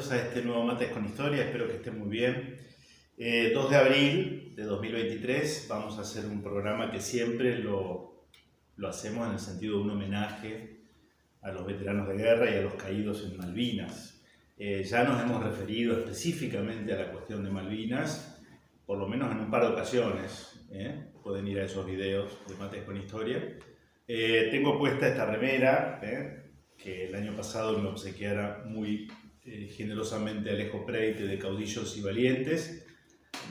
bienvenidos a este nuevo Mates con Historia, espero que estén muy bien. 2 de abril de 2023 vamos a hacer un programa que siempre lo hacemos en el sentido de un homenaje a los veteranos de guerra y a los caídos en Malvinas. Ya nos hemos referido específicamente a la cuestión de Malvinas, por lo menos en un par de ocasiones. Pueden ir a esos videos de Mates con Historia. Tengo puesta esta remera, que el año pasado me obsequiara muy generosamente Alejo Preite de Caudillos y Valientes.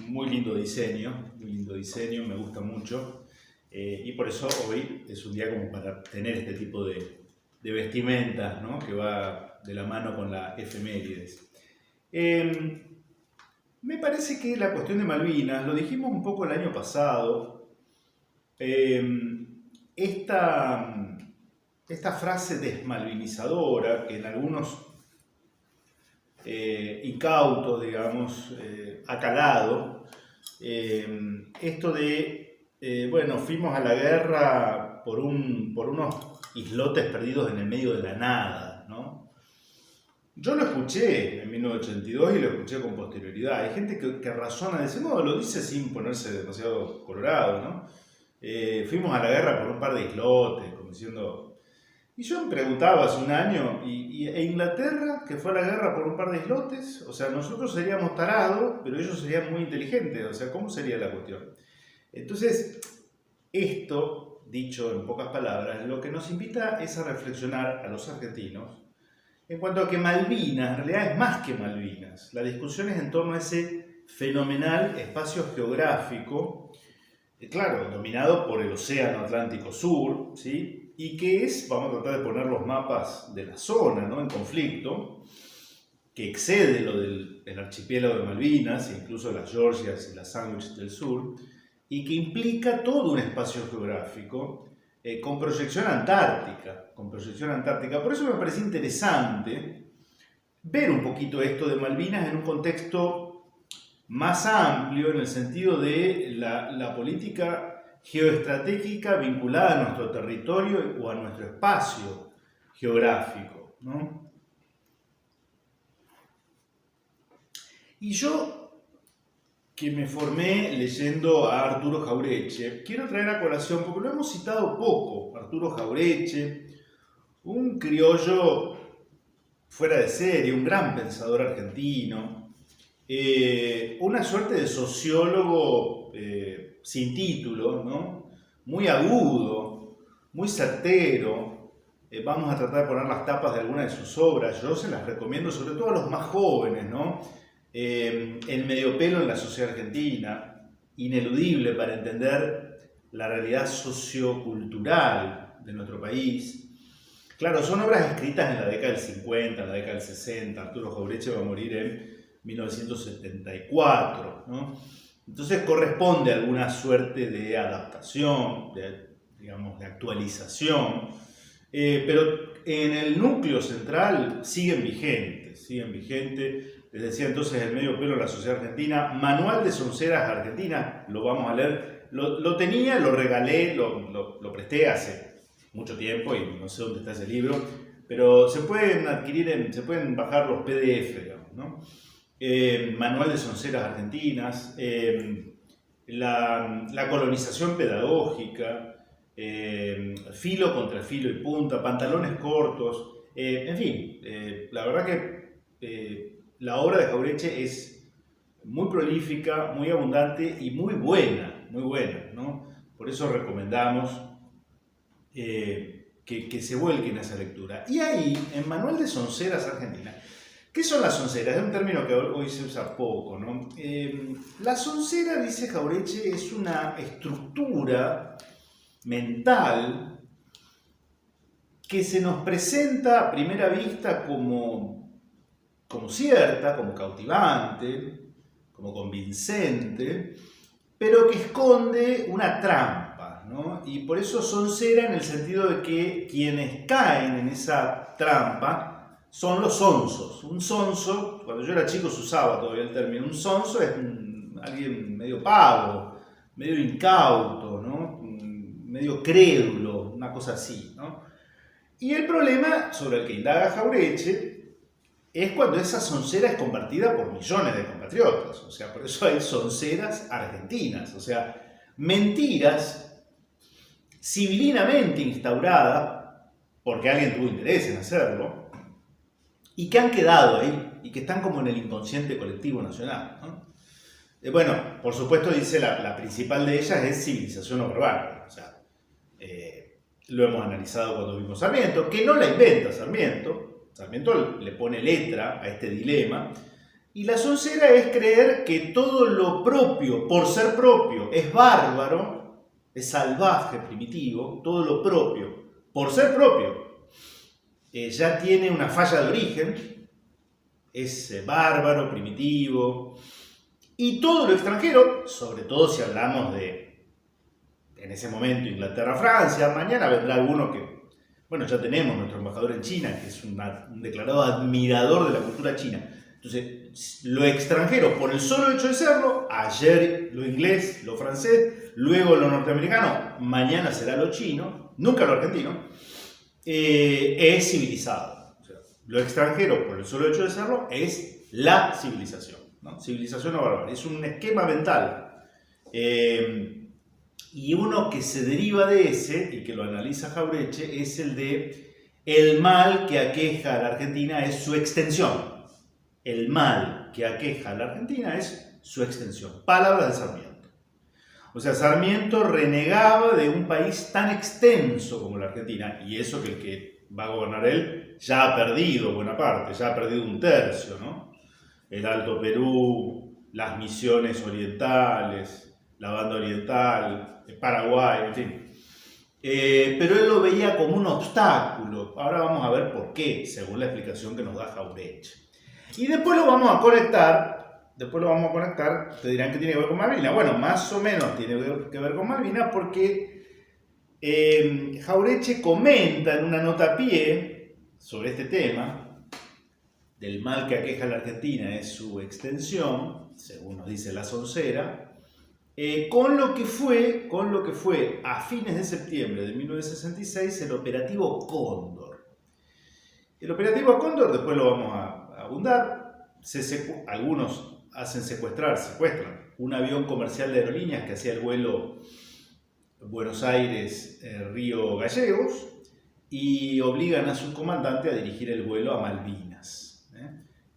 Muy lindo diseño, me gusta mucho. Y por eso hoy es un día como para tener este tipo de vestimentas, ¿no? Que va de la mano con la efemérides. Me parece que la cuestión de Malvinas, lo dijimos un poco el año pasado, esta frase desmalvinizadora que en algunos incautos, digamos, ha calado, esto de, bueno, fuimos a la guerra por unos islotes perdidos en el medio de la nada, ¿no? Yo lo escuché en 1982 y lo escuché con posterioridad. Hay gente que razona de ese modo, lo dice sin ponerse demasiado colorado, ¿no? Fuimos a la guerra por un par de islotes, como diciendo... Y yo me preguntaba hace un año, ¿e Inglaterra, que fue a la guerra por un par de islotes? O sea, nosotros seríamos tarados, pero ellos serían muy inteligentes. O sea, ¿cómo sería la cuestión? Entonces, esto, dicho en pocas palabras, lo que nos invita es a reflexionar a los argentinos en cuanto a que Malvinas, en realidad es más que Malvinas. La discusión es en torno a ese fenomenal espacio geográfico, claro, dominado por el Océano Atlántico Sur, ¿sí? Y que es, vamos a tratar de poner los mapas de la zona, ¿no? En conflicto, que excede lo del archipiélago de Malvinas, incluso las Georgias y las Sandwich del Sur, y que implica todo un espacio geográfico con proyección antártica, Por eso me parece interesante ver un poquito esto de Malvinas en un contexto más amplio, en el sentido de la política geoestratégica vinculada a nuestro territorio o a nuestro espacio geográfico, ¿no? Y yo, que me formé leyendo a Arturo Jauretche, quiero traer a colación, porque lo hemos citado poco, Arturo Jauretche, un criollo fuera de serie, un gran pensador argentino, una suerte de sociólogo sin título, ¿no? Muy agudo, muy certero. Vamos a tratar de poner las tapas de algunas de sus obras. Yo se las recomiendo, sobre todo a los más jóvenes, ¿no? El Mediopelo en la sociedad argentina, ineludible para entender la realidad sociocultural de nuestro país. Claro, son obras escritas en la década del 50, en la década del 60. Arturo Jauretche va a morir en 1974, ¿no? Entonces corresponde a alguna suerte de adaptación, digamos, de actualización, pero en el núcleo central siguen vigentes. Les decía entonces El Mediopelo en la sociedad argentina, Manual de Sonceras Argentinas, lo vamos a leer, lo tenía, lo regalé, lo presté hace mucho tiempo y no sé dónde está ese libro, pero se pueden adquirir, se pueden bajar los PDF, digamos, ¿no? Manual de Sonceras Argentinas, la colonización pedagógica, Filo contra filo y punta, Pantalones cortos, en fin, la verdad que la obra de Jauretche es muy prolífica, muy abundante y muy buena, ¿no? Por eso recomendamos que se vuelquen a esa lectura. Y ahí, en Manual de Sonceras Argentinas, ¿qué son las sonceras? Es un término que hoy se usa poco, ¿no? La soncera, dice Jauretche, es una estructura mental que se nos presenta a primera vista como cierta, como cautivante, como convincente, pero que esconde una trampa, ¿no? Y por eso soncera en el sentido de que quienes caen en esa trampa son los sonsos. Un sonso, cuando yo era chico se usaba todavía el término, un sonso es alguien medio pavo, medio incauto, ¿no? Medio crédulo, una cosa así, ¿no? Y el problema sobre el que indaga Jauretche es cuando esa soncera es compartida por millones de compatriotas. O sea, por eso hay sonceras argentinas. O sea, mentiras civilinamente instauradas, porque alguien tuvo interés en hacerlo, y que han quedado ahí, y que están como en el inconsciente colectivo nacional, ¿no? Bueno, por supuesto, dice la principal de ellas es civilización o barbarie. O sea, lo hemos analizado cuando vimos Sarmiento, que no la inventa Sarmiento. Sarmiento le pone letra a este dilema. Y la soncera es creer que todo lo propio, por ser propio, es bárbaro, es salvaje, primitivo. Todo lo propio, por ser propio, ya tiene una falla de origen, es bárbaro, primitivo. Y todo lo extranjero, sobre todo si hablamos de, en ese momento, Inglaterra, Francia, mañana vendrá alguno que, bueno, ya tenemos nuestro embajador en China, que es un declarado admirador de la cultura china. Entonces, lo extranjero, por el solo hecho de serlo, ayer lo inglés, lo francés, luego lo norteamericano, mañana será lo chino, nunca lo argentino, es civilizado. O sea, lo extranjero, por el solo hecho de serlo, es la civilización, ¿no? Civilización o barbarie. Es un esquema mental. Y uno que se deriva de ese, y que lo analiza Jauretche, es el de el mal que aqueja a la Argentina es su extensión. El mal que aqueja a la Argentina es su extensión. Palabras de Sarmiento. O sea, Sarmiento renegaba de un país tan extenso como la Argentina, y eso que el que va a gobernar él ya ha perdido buena parte, ya ha perdido un tercio, ¿no? El Alto Perú, las Misiones orientales, la Banda Oriental, Paraguay, en fin. Pero él lo veía como un obstáculo. Ahora vamos a ver por qué, según la explicación que nos da Jauretche. Y después lo vamos a conectar, te dirán que tiene que ver con Malvinas. Bueno, más o menos tiene que ver con Malvinas porque Jauretche comenta en una nota a pie sobre este tema, del mal que aqueja a la Argentina es su extensión, según nos dice la soncera, con lo que fue a fines de septiembre de 1966 el operativo Cóndor. El operativo Cóndor, después lo vamos a abundar, algunos secuestran un avión comercial de aerolíneas que hacía el vuelo Buenos Aires-Río Gallegos y obligan a su comandante a dirigir el vuelo a Malvinas.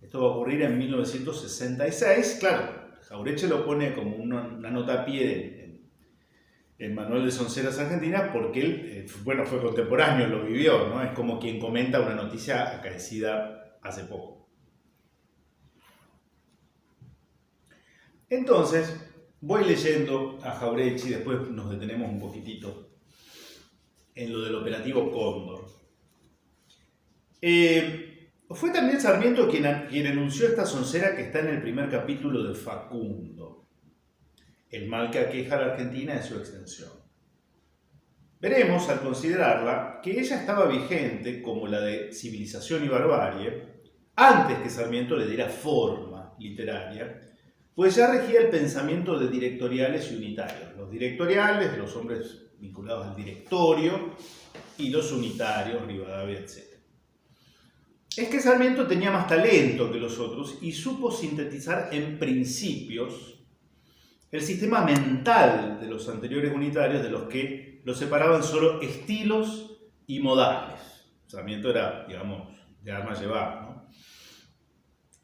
Esto va a ocurrir en 1966, claro. Jauretche lo pone como una nota a pie en Manual de Sonceras Argentinas porque él, fue contemporáneo, lo vivió, ¿no? Es como quien comenta una noticia acaecida hace poco. Entonces, voy leyendo a Jauretche y después nos detenemos un poquitito en lo del operativo Cóndor. Fue también Sarmiento quien enunció esta soncera que está en el primer capítulo de Facundo. El mal que aqueja a la Argentina es su extensión. Veremos, al considerarla, que ella estaba vigente como la de civilización y barbarie antes que Sarmiento le diera forma literaria, pues ya regía el pensamiento de directoriales y unitarios. Los directoriales, los hombres vinculados al directorio, y los unitarios, Rivadavia, etc. Es que Sarmiento tenía más talento que los otros y supo sintetizar en principios el sistema mental de los anteriores unitarios, de los que los separaban solo estilos y modales. Sarmiento era, digamos, de armas llevar, ¿no?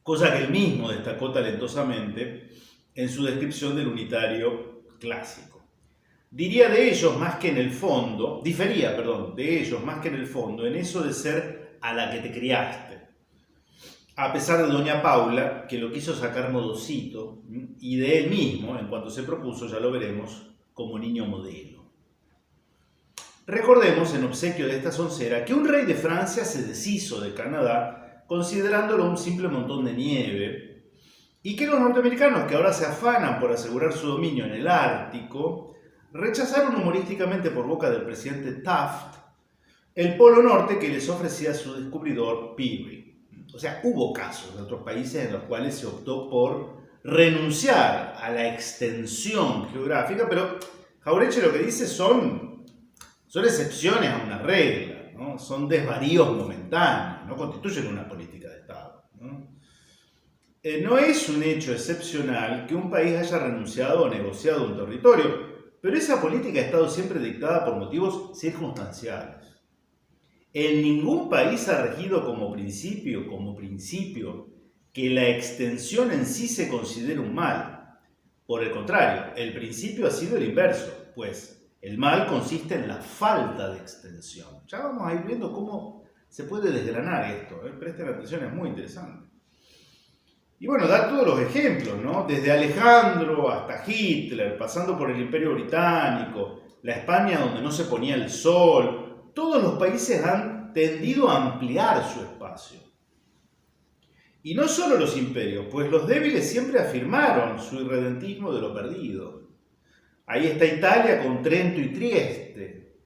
Cosa que él mismo destacó talentosamente en su descripción del unitario clásico. Difería, de ellos más que en el fondo, en eso de ser a la que te criaste. A pesar de doña Paula, que lo quiso sacar modosito, y de él mismo, en cuanto se propuso, ya lo veremos, como niño modelo. Recordemos, en obsequio de esta soncera, que un rey de Francia se deshizo de Canadá, considerándolo un simple montón de nieve, y que los norteamericanos, que ahora se afanan por asegurar su dominio en el Ártico, rechazaron humorísticamente por boca del presidente Taft el Polo Norte que les ofrecía su descubridor Peary. O sea, hubo casos de otros países en los cuales se optó por renunciar a la extensión geográfica, pero Jauretche lo que dice son excepciones a una regla, ¿no? Son desvaríos momentáneos, no constituyen una política de Estado, ¿no? ¿no? No es un hecho excepcional que un país haya renunciado o negociado un territorio, pero esa política ha estado siempre dictada por motivos circunstanciales. En ningún país ha regido como principio, que la extensión en sí se considere un mal. Por el contrario, el principio ha sido el inverso, pues el mal consiste en la falta de extensión. Ya vamos a ir viendo cómo se puede desgranar esto, presten atención, es muy interesante. Y bueno, dar todos los ejemplos, ¿no? Desde Alejandro hasta Hitler, pasando por el Imperio Británico, la España donde no se ponía el sol, todos los países han tendido a ampliar su espacio. Y no solo los imperios, pues los débiles siempre afirmaron su irredentismo de lo perdido. Ahí está Italia con Trento y Trieste,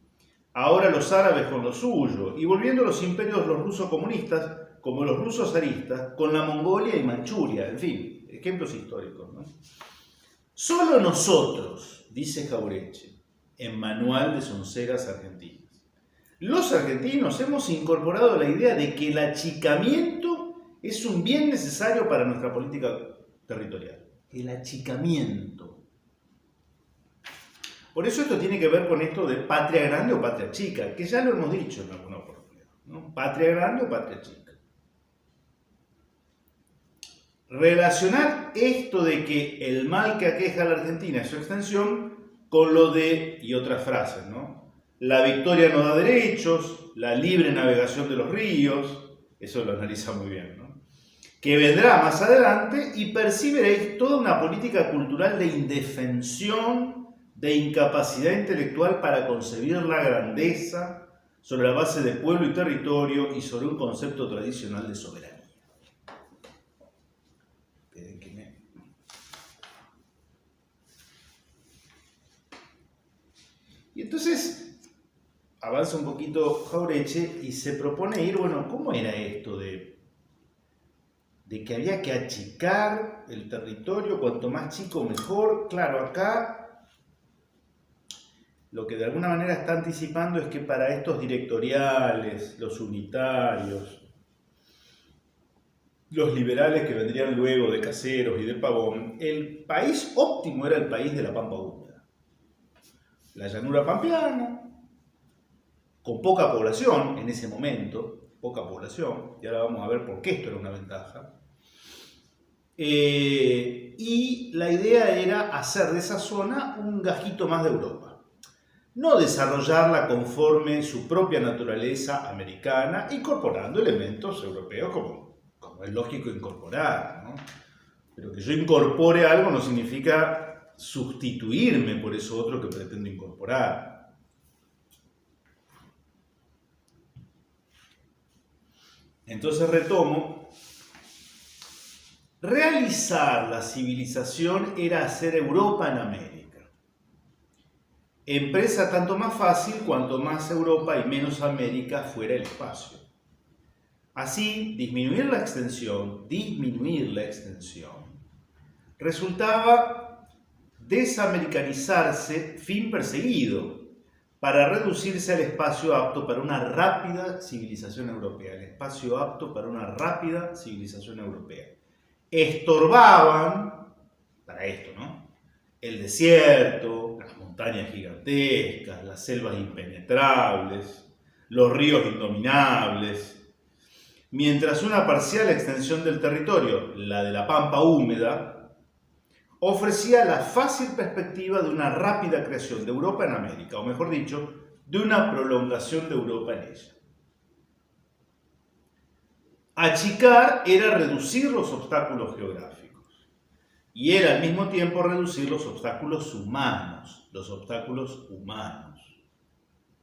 ahora los árabes con lo suyo, y volviendo a los imperios los rusos comunistas, como los rusos zaristas, con la Mongolia y Manchuria, en fin, ejemplos históricos, ¿no? Solo nosotros, dice Jauretche, en Manual de Sonceras Argentinas, los argentinos hemos incorporado la idea de que el achicamiento es un bien necesario para nuestra política territorial. El achicamiento. Por eso esto tiene que ver con esto de patria grande o patria chica, que ya lo hemos dicho en alguna oportunidad, ¿no? Patria grande o patria chica. Relacionar esto de que el mal que aqueja a la Argentina es su extensión con lo de, y otras frases, ¿no? La victoria no da derechos, la libre navegación de los ríos, eso lo analiza muy bien, ¿no? Que vendrá más adelante y percibiréis toda una política cultural de indefensión, de incapacidad intelectual para concebir la grandeza sobre la base de pueblo y territorio y sobre un concepto tradicional de soberanía. Y entonces avanza un poquito Jauretche y se propone ir, bueno, ¿cómo era esto de que había que achicar el territorio, cuanto más chico mejor? Claro, acá lo que de alguna manera está anticipando es que para estos directoriales, los unitarios, los liberales que vendrían luego de Caseros y de Pavón, el país óptimo era el país de la Pampa húmeda. La llanura pampeana, con poca población en ese momento, poca población, y ahora vamos a ver por qué esto era una ventaja. Y la idea era hacer de esa zona un gajito más de Europa. No desarrollarla conforme su propia naturaleza americana, incorporando elementos europeos como es lógico incorporar, ¿no? Pero que yo incorpore algo no significa sustituirme por eso otro que pretendo incorporar. Entonces retomo. Realizar la civilización era hacer Europa en América. Empresa tanto más fácil cuanto más Europa y menos América fuera el espacio. Así, disminuir la extensión, resultaba desamericanizarse, fin perseguido, para reducirse al espacio apto para una rápida civilización europea. El espacio apto para una rápida civilización europea. Estorbaban, para esto, ¿no? El desierto, las montañas gigantescas, las selvas impenetrables, los ríos indominables. Mientras una parcial extensión del territorio, la de la Pampa húmeda, ofrecía la fácil perspectiva de una rápida creación de Europa en América, o mejor dicho, de una prolongación de Europa en ella. Achicar era reducir los obstáculos geográficos y era al mismo tiempo reducir los obstáculos humanos.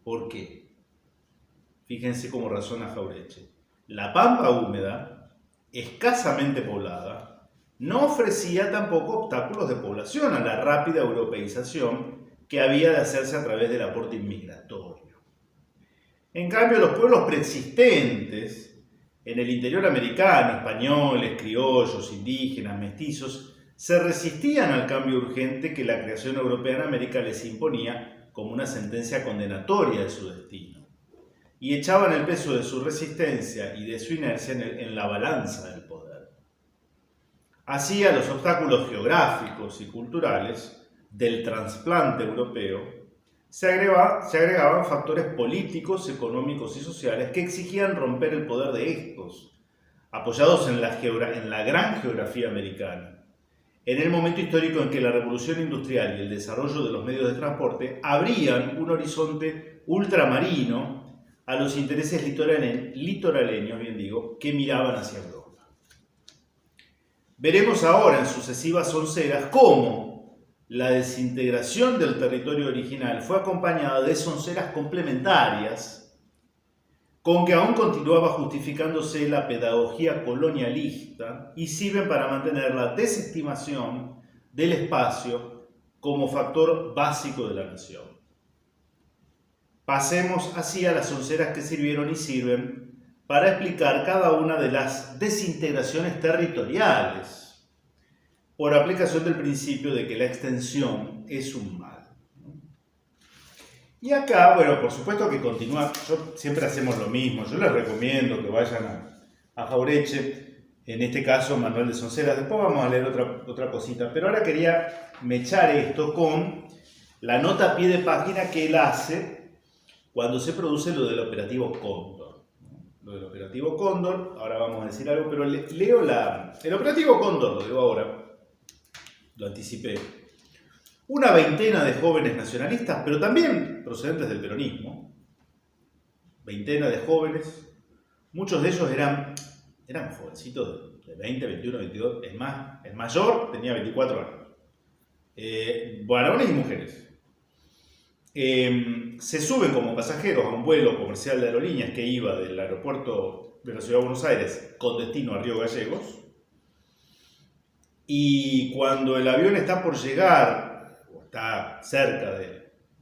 ¿Por qué? Fíjense cómo razona Jauretche. La Pampa húmeda, escasamente poblada, no ofrecía tampoco obstáculos de población a la rápida europeización que había de hacerse a través del aporte inmigratorio. En cambio, los pueblos preexistentes en el interior americano, españoles, criollos, indígenas, mestizos, se resistían al cambio urgente que la creación europea en América les imponía como una sentencia condenatoria de su destino, y echaban el peso de su resistencia y de su inercia en la balanza del poder. Así, a los obstáculos geográficos y culturales del trasplante europeo se agregaban factores políticos, económicos y sociales que exigían romper el poder de estos, apoyados en la gran geografía americana. En el momento histórico en que la revolución industrial y el desarrollo de los medios de transporte abrían un horizonte ultramarino a los intereses litoraleños, que miraban hacia Europa. Veremos ahora en sucesivas onceras cómo la desintegración del territorio original fue acompañada de onceras complementarias, con que aún continuaba justificándose la pedagogía colonialista y sirven para mantener la desestimación del espacio como factor básico de la nación. Pasemos así a las onceras que sirvieron y sirven para explicar cada una de las desintegraciones territoriales, por aplicación del principio de que la extensión es un mal. Y acá, bueno, por supuesto que continúa, siempre hacemos lo mismo, yo les recomiendo que vayan a Jauretche, en este caso Manuel de Sonceras, después vamos a leer otra cosita, pero ahora quería mechar esto con la nota a pie de página que él hace cuando se produce lo del operativo Cóndor. Lo del operativo Cóndor, ahora vamos a decir algo, pero leo el operativo Cóndor, lo digo ahora, lo anticipé. Una veintena de jóvenes nacionalistas, pero también procedentes del peronismo, veintena de jóvenes, muchos de ellos eran jovencitos de 20, 21, 22, el mayor tenía 24 años, varones y mujeres. Se suben como pasajeros a un vuelo comercial de aerolíneas que iba del aeropuerto de la ciudad de Buenos Aires con destino a Río Gallegos, y cuando el avión está por llegar o está cerca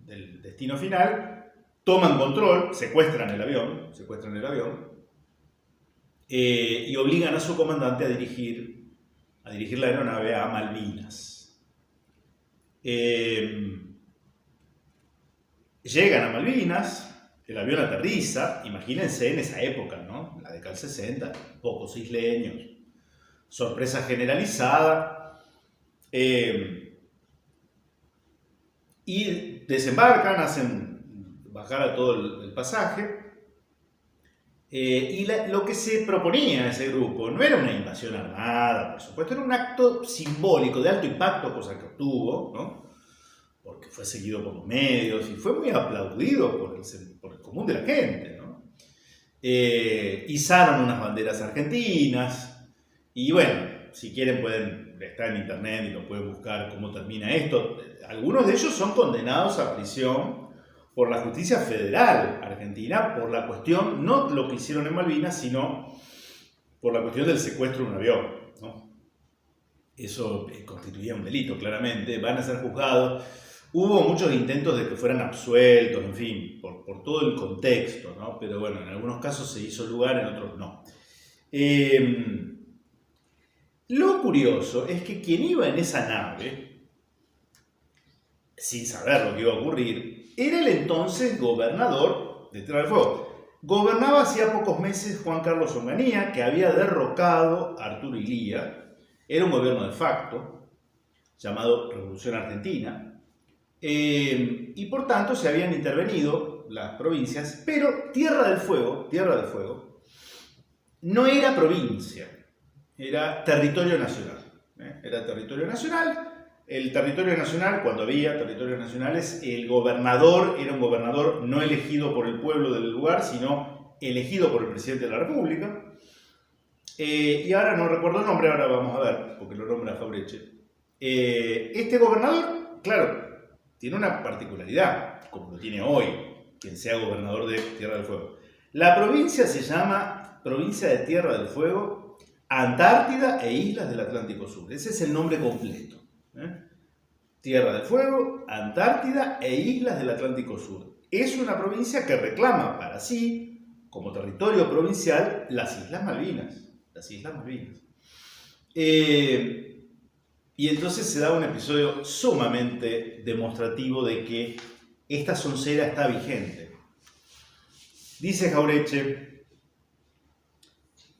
del destino final, toman control, secuestran el avión y obligan a su comandante a dirigir la aeronave a Malvinas. Llegan a Malvinas, el avión aterriza, imagínense en esa época, ¿no? La década del 60, pocos isleños, sorpresa generalizada, y desembarcan, hacen bajar a todo el pasaje, y lo que se proponía a ese grupo no era una invasión armada, por supuesto, era un acto simbólico de alto impacto, cosa que obtuvo, ¿no? Porque fue seguido por los medios y fue muy aplaudido por el común de la gente, ¿no? Izaron unas banderas argentinas y bueno, si quieren pueden estar en internet y lo pueden buscar cómo termina esto. Algunos de ellos son condenados a prisión por la justicia federal argentina por la cuestión, no lo que hicieron en Malvinas, sino por la cuestión del secuestro de un avión, ¿no? Eso constituía un delito, claramente, van a ser juzgados. Hubo muchos intentos de que fueran absueltos, en fin, por todo el contexto, ¿no? Pero bueno, en algunos casos se hizo lugar, en otros no. Lo curioso es que quien iba en esa nave, sin saber lo que iba a ocurrir, era el entonces gobernador de Tierra del Fuego. Gobernaba hacía pocos meses Juan Carlos Onganía, que había derrocado a Arturo Illia. Era un gobierno de facto, llamado Revolución Argentina. Y por tanto se habían intervenido las provincias, pero Tierra del Fuego no era provincia, era territorio nacional. Era territorio nacional. El territorio nacional, cuando había territorios nacionales, el gobernador era un gobernador no elegido por el pueblo del lugar, sino elegido por el presidente de la República. Y ahora no recuerdo el nombre, ahora vamos a ver, porque lo nombra Jauretche. Este gobernador, claro, tiene una particularidad, como lo tiene hoy quien sea gobernador de Tierra del Fuego. La provincia se llama Provincia de Tierra del Fuego, Antártida e Islas del Atlántico Sur. Ese es el nombre completo. Tierra del Fuego, Antártida e Islas del Atlántico Sur. Es una provincia que reclama para sí, como territorio provincial, las Islas Malvinas. Y entonces se da un episodio sumamente demostrativo de que esta soncera está vigente. Dice Jauretche: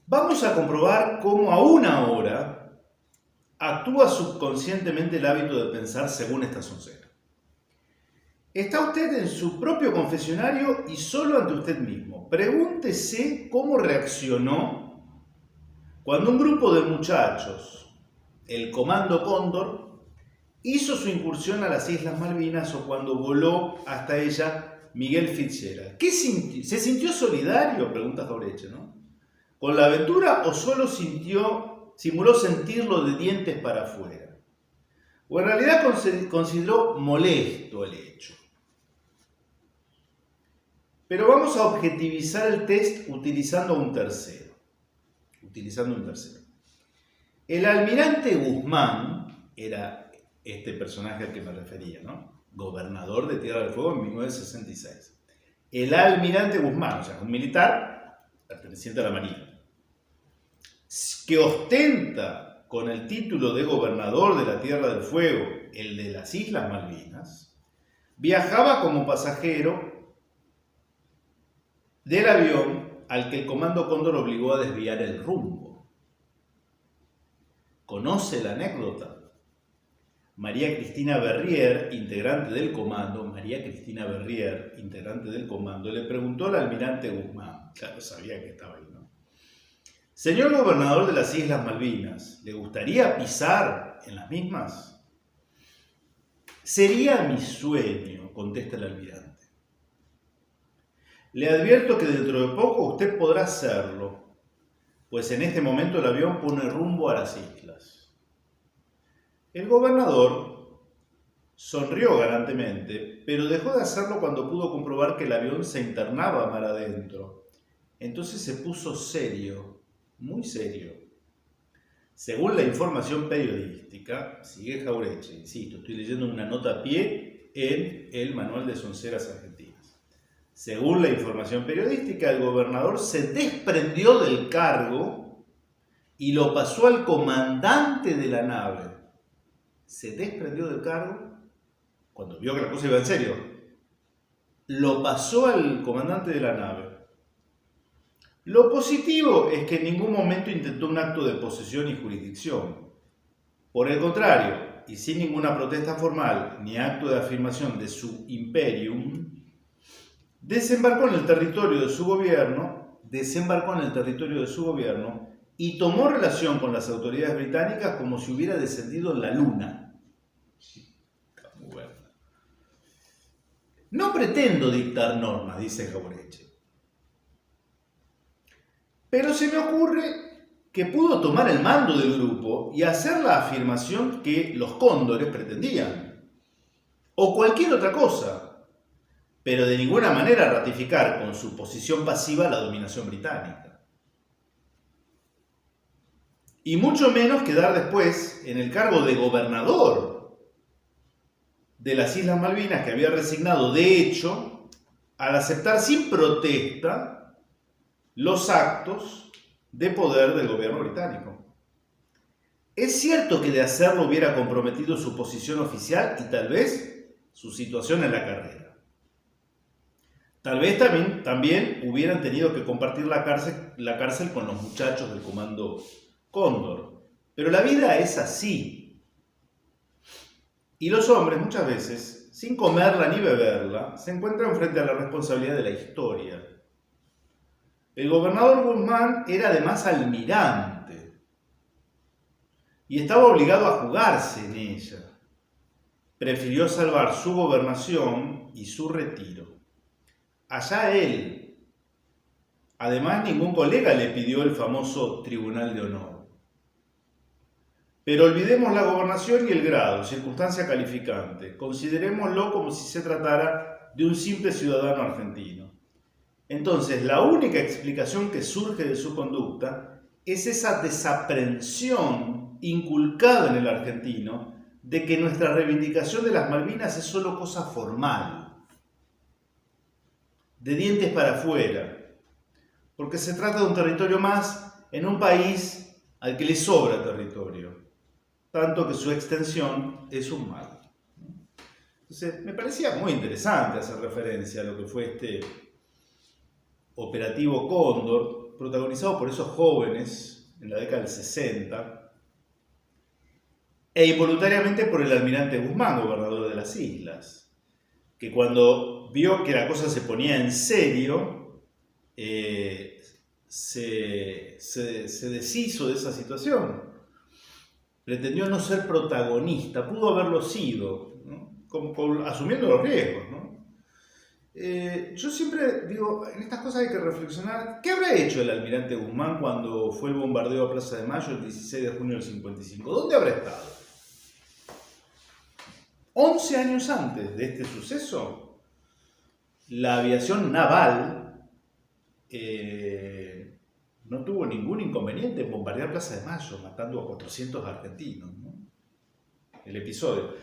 vamos a comprobar cómo aún ahora actúa subconscientemente el hábito de pensar según esta soncera. Está usted en su propio confesionario y solo ante usted mismo. Pregúntese cómo reaccionó cuando un grupo de muchachos, el Comando Cóndor, hizo su incursión a las Islas Malvinas o cuando voló hasta ella Miguel Fitzgerald. ¿Qué sintió? ¿Se sintió solidario? Pregunta Jauretche, ¿no? ¿Con la aventura o solo simuló sentirlo de dientes para afuera? O en realidad consideró molesto el hecho. Pero vamos a objetivizar el test utilizando un tercero. El almirante Guzmán era este personaje al que me refería, ¿no? Gobernador de Tierra del Fuego en 1966. El almirante Guzmán, o sea, un militar perteneciente a la Marina, que ostenta con el título de gobernador de la Tierra del Fuego, el de las Islas Malvinas, viajaba como pasajero del avión al que el Comando Cóndor obligó a desviar el rumbo. ¿Conoce la anécdota? María Cristina Berrier, integrante del comando, le preguntó al almirante Guzmán, claro, sabía que estaba ahí, ¿no? Señor gobernador de las Islas Malvinas, ¿le gustaría pisar en las mismas? Sería mi sueño, contesta el almirante. Le advierto que dentro de poco usted podrá hacerlo, pues en este momento el avión pone rumbo a las islas. El gobernador sonrió galantemente, pero dejó de hacerlo cuando pudo comprobar que el avión se internaba mar adentro. Entonces se puso serio, muy serio. Según la información periodística, sigue Jauretche, insisto, estoy leyendo una nota a pie en el Manual de Sonceras Argentinas. Según la información periodística, el gobernador se desprendió del cargo y lo pasó al comandante de la nave. Se desprendió del cargo cuando vio que la cosa iba en serio. Lo pasó al comandante de la nave. Lo positivo es que en ningún momento intentó un acto de posesión y jurisdicción. Por el contrario, y sin ninguna protesta formal ni acto de afirmación de su imperium, desembarcó en el territorio de su gobierno y tomó relación con las autoridades británicas como si hubiera descendido en la luna. Está muy bueno. No pretendo dictar normas, dice Jauretche, pero se me ocurre que pudo tomar el mando del grupo y hacer la afirmación que los cóndores pretendían, o cualquier otra cosa, pero de ninguna manera ratificar con su posición pasiva la dominación británica. Y mucho menos quedar después en el cargo de gobernador de las Islas Malvinas, que había resignado de hecho al aceptar sin protesta los actos de poder del gobierno británico. Es cierto que de hacerlo hubiera comprometido su posición oficial y tal vez su situación en la carrera. Tal vez también hubieran tenido que compartir la cárcel con los muchachos del Comando Cóndor. Pero la vida es así. Y los hombres muchas veces, sin comerla ni beberla, se encuentran frente a la responsabilidad de la historia. El gobernador Guzmán era además almirante y estaba obligado a jugarse en ella. Prefirió salvar su gobernación y su retiro. Allá él. Además, ningún colega le pidió el famoso Tribunal de Honor. Pero olvidemos la gobernación y el grado, circunstancia calificante. Considerémoslo como si se tratara de un simple ciudadano argentino. Entonces, la única explicación que surge de su conducta es esa desaprensión inculcada en el argentino de que nuestra reivindicación de las Malvinas es solo cosa formal, de dientes para afuera, porque se trata de un territorio más en un país al que le sobra territorio, tanto que su extensión es un mal. Entonces, me parecía muy interesante hacer referencia a lo que fue este operativo Cóndor, protagonizado por esos jóvenes en la década del 60, e involuntariamente por el almirante Guzmán, gobernador de las islas, que cuando vio que la cosa se ponía en serio, se deshizo de esa situación. Pretendió no ser protagonista, pudo haberlo sido, ¿no? Asumiendo los riesgos, ¿no? Yo siempre digo, en estas cosas hay que reflexionar, ¿qué habrá hecho el almirante Guzmán cuando fue el bombardeo a Plaza de Mayo el 16 de junio del 55? ¿Dónde habrá estado? 11 años antes de este suceso, la aviación naval no tuvo ningún inconveniente en bombardear Plaza de Mayo, matando a 400 argentinos, ¿no? El episodio.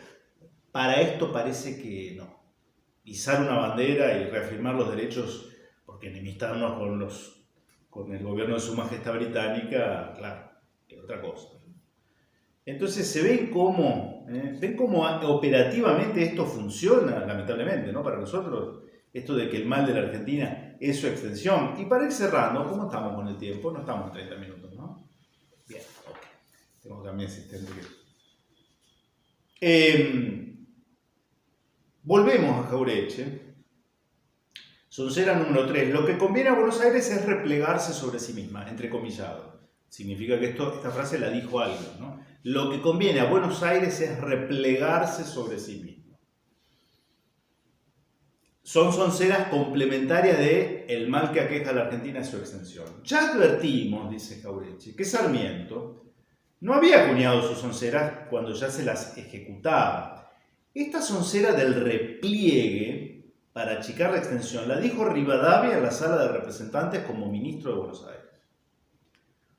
Para esto parece que no. Izar una bandera y reafirmar los derechos, porque enemistarnos con el gobierno de Su Majestad Británica, claro, es otra cosa. Entonces se ven cómo operativamente esto funciona, lamentablemente, ¿no? Para nosotros, esto de que el mal de la Argentina es su extensión. Y para ir cerrando, ¿cómo estamos con el tiempo? No estamos en 30 minutos, ¿no? Bien, ok. Tengo también asistente que... volvemos a Jauretche. Soncera número 3. Lo que conviene a Buenos Aires es replegarse sobre sí misma, entrecomillado. Significa que esta frase la dijo alguien, ¿no? Lo que conviene a Buenos Aires es replegarse sobre sí mismo. Son sonceras complementarias de el mal que aqueja a la Argentina y su extensión. Ya advertimos, dice Jauretche, que Sarmiento no había acuñado sus sonceras cuando ya se las ejecutaba. Esta soncera del repliegue para achicar la extensión la dijo Rivadavia en la Sala de Representantes como ministro de Buenos Aires,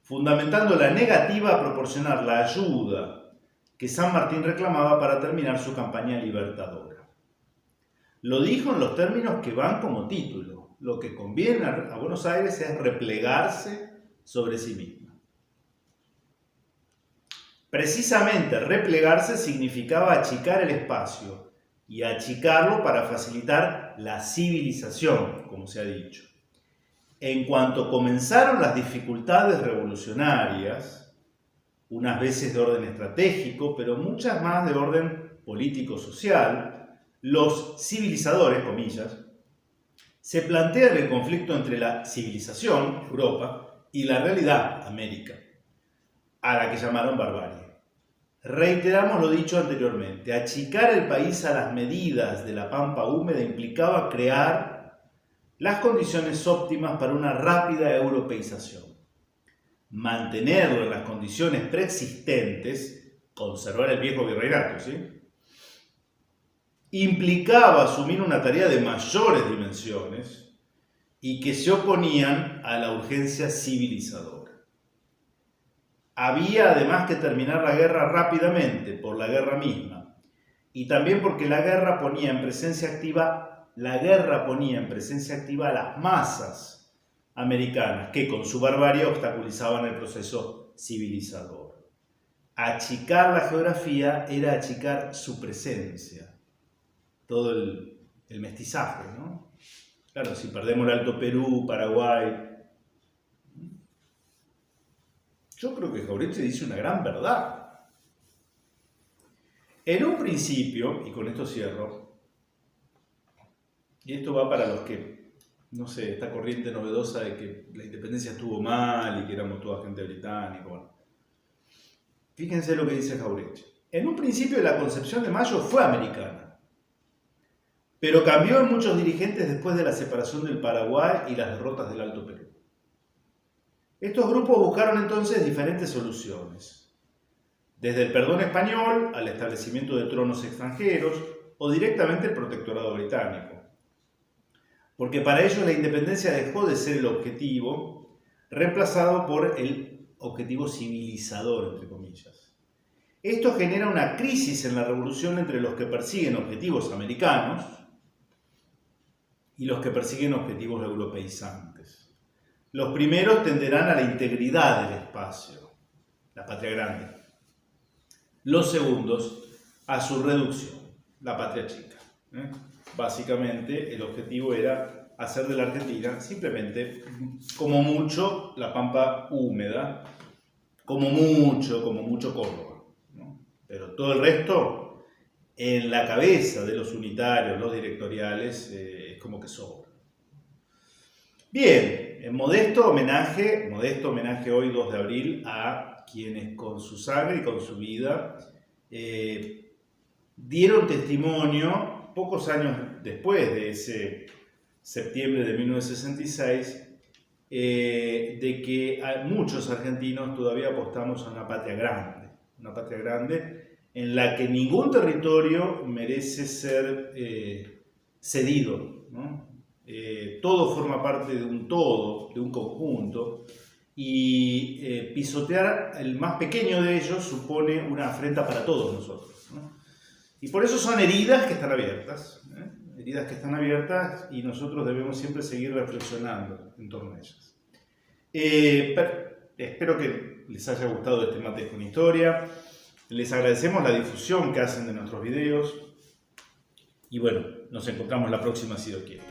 fundamentando la negativa a proporcionar la ayuda que San Martín reclamaba para terminar su campaña libertadora. Lo dijo en los términos que van como título. Lo que conviene a Buenos Aires es replegarse sobre sí misma. Precisamente replegarse significaba achicar el espacio y achicarlo para facilitar la civilización, como se ha dicho. En cuanto comenzaron las dificultades revolucionarias, unas veces de orden estratégico, pero muchas más de orden político-social, los civilizadores, comillas, se plantean el conflicto entre la civilización, Europa, y la realidad, América, a la que llamaron barbarie. Reiteramos lo dicho anteriormente, achicar el país a las medidas de la pampa húmeda implicaba crear las condiciones óptimas para una rápida europeización. Mantenerlo en las condiciones preexistentes, conservar el viejo virreinato, ¿sí?, implicaba asumir una tarea de mayores dimensiones y que se oponían a la urgencia civilizadora. Había además que terminar la guerra rápidamente por la guerra misma y también porque la guerra ponía en presencia activa a las masas americanas que con su barbarie obstaculizaban el proceso civilizador. Achicar la geografía era achicar su presencia. Todo el mestizaje, ¿no? Claro, si perdemos el Alto Perú, Paraguay. Yo creo que Jauretche dice una gran verdad. En un principio, y con esto cierro, y esto va para los que, no sé, esta corriente novedosa de que la independencia estuvo mal y que éramos toda gente británica, bueno. Fíjense lo que dice Jauretche. En un principio la concepción de Mayo fue americana, pero cambió en muchos dirigentes después de la separación del Paraguay y las derrotas del Alto Perú. Estos grupos buscaron entonces diferentes soluciones, desde el perdón español al establecimiento de tronos extranjeros o directamente el protectorado británico. Porque para ellos la independencia dejó de ser el objetivo, reemplazado por el objetivo civilizador, entre comillas. Esto genera una crisis en la revolución entre los que persiguen objetivos americanos y los que persiguen objetivos europeizantes. Los primeros tenderán a la integridad del espacio, la patria grande. Los segundos a su reducción, la patria chica. Básicamente el objetivo era hacer de la Argentina simplemente, como mucho, la pampa húmeda, como mucho Córdoba, ¿no? pero todo el resto, en la cabeza de los unitarios, los directoriales, es como que sobra. Bien, modesto homenaje hoy 2 de abril a quienes con su sangre y con su vida dieron testimonio, pocos años después de ese septiembre de 1966, de que muchos argentinos todavía apostamos a una patria grande en la que ningún territorio merece ser cedido, ¿no? Todo forma parte de un todo, de un conjunto, y pisotear el más pequeño de ellos supone una afrenta para todos nosotros, ¿no? Y por eso son heridas que están abiertas, y nosotros debemos siempre seguir reflexionando en torno a ellas. Espero que les haya gustado este Mates con Historia. Les agradecemos la difusión que hacen de nuestros videos. Y bueno, nos encontramos la próxima si Dios quiere.